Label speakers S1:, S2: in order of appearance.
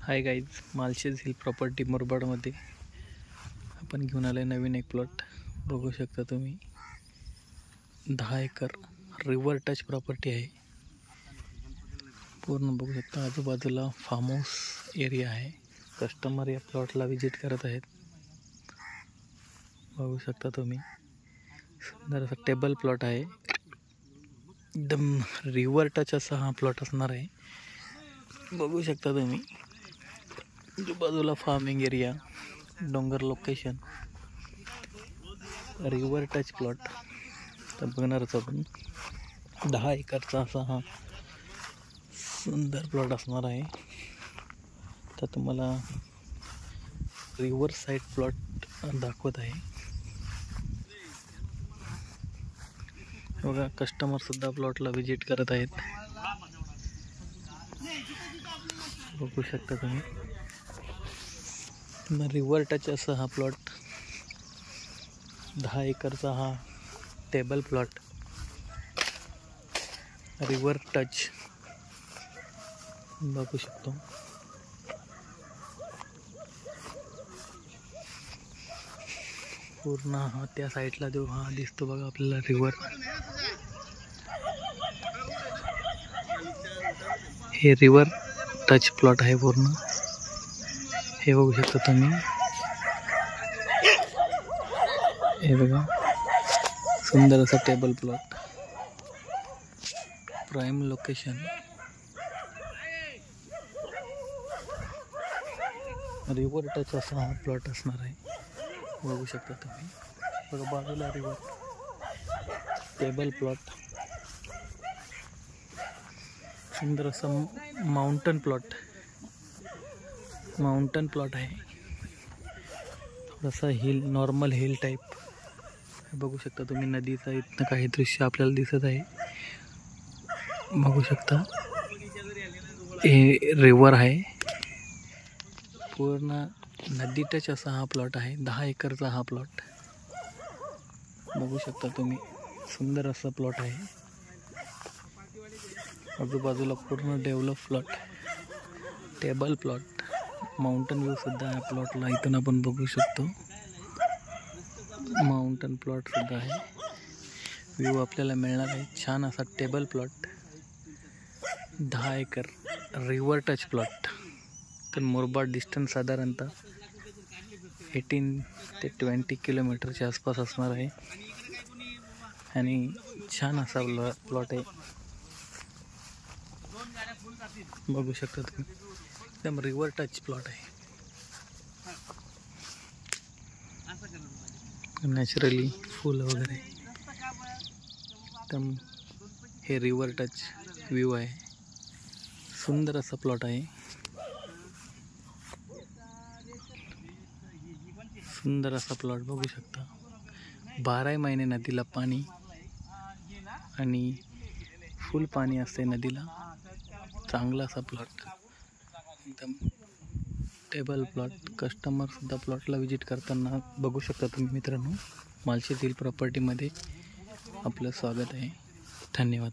S1: Hi guys, Malshej हिल property मुरबाडमध्ये आपण घेऊन आले नवीन एक प्लॉट बघू शकता तुम्ही। 10 एकर रिव्हर टच प्रॉपर्टी आहे। पूर्ण बघू शकता, आजूबाजूला फार्म हाऊस एरिया आहे। कस्टमर या प्लॉटला विजिट करत आहेत। बघू शकता तुम्ही, सुंदर असा टेबल प्लॉट आहे। एकदम रिव्हर टच असा हा प्लॉट असणार आहे। बघू शकता तुम्ही, बाजूला फार्मिंग एरिया, डोंगर लोकेशन, रिव्हर टच प्लॉट। तर बघणारच आपण 10 एकरचा असा हा सुंदर प्लॉट असणार आहे। तर तुम्हाला रिव्हर साइड प्लॉट दाखवत आहे। बघा, कस्टमर सुद्धा प्लॉटला विजिट करत आहेत। बघू शकता तुम्ही, रिव्हर टच असा हा प्लॉट, 10 एकरचा हा टेबल प्लॉट, रिव्हर टच बघू शकतो। पूर्ण हा त्या साईडला जो हा दिसतो बघा आपल्याला रिव्हर, हे रिव्हर टच प्लॉट आहे पूर्ण। हे बघू शकता तुम्ही, हे बघा सुंदर असा table plot, prime location, river touch असा हा प्लॉट असणार आहे। बघू शकता तुम्ही, बघा बाजूला रिव्हर, टेबल प्लॉट, सुंदर असा माउंटन प्लॉट आहे। थोडासा हिल, नॉर्मल हिल टाइप बघू शकता तुम्ही। नदीचा इथनं काही दृश्य आपल्याला दिसत आहे। बघू शकता, हे रिव्हर आहे। पूर्ण नदी टच असा हा प्लॉट आहे। 10 एकरचा हा प्लॉट बघू शकता तुम्ही, सुंदर असा प्लॉट आहे। आजूबाजूला पूर्ण develop plot, table plot, mountain view सुद्धा आहे प्लॉटला। इथून आपण बघू शकतो, माउंटन प्लॉट सुद्धा आहे। व्ह्यू आपल्याला मिळणार आहे। छान असा टेबल प्लॉट, 10 एकर रिव्हर टच प्लॉट। तर मुरबाड डिस्टन्स साधारणतः 18 ते 20 किलोमीटरच्या आसपास असणार आहे। आणि छान असा प्लॉट आहे। बघू शकता तुम्ही, एकदम रिव्हर टच प्लॉट आहे। नॅचरली फुल वगैरे, एकदम हे रिव्हर टच व्ह्यू आहे। सुंदर असा प्लॉट आहे। सुंदर असा प्लॉट बघू शकता। 12 महिने नदीला पाणी आणि फुल पाणी असते नदीला। चांगला असा प्लॉट, एकदम टेबल प्लॉट। कस्टमर सुद्धा प्लॉटला विजिट करताना बघू शकता तुम्ही मित्रांनो। मालशेज हिल प्रॉपर्टीमध्ये आपलं स्वागत आहे। धन्यवाद।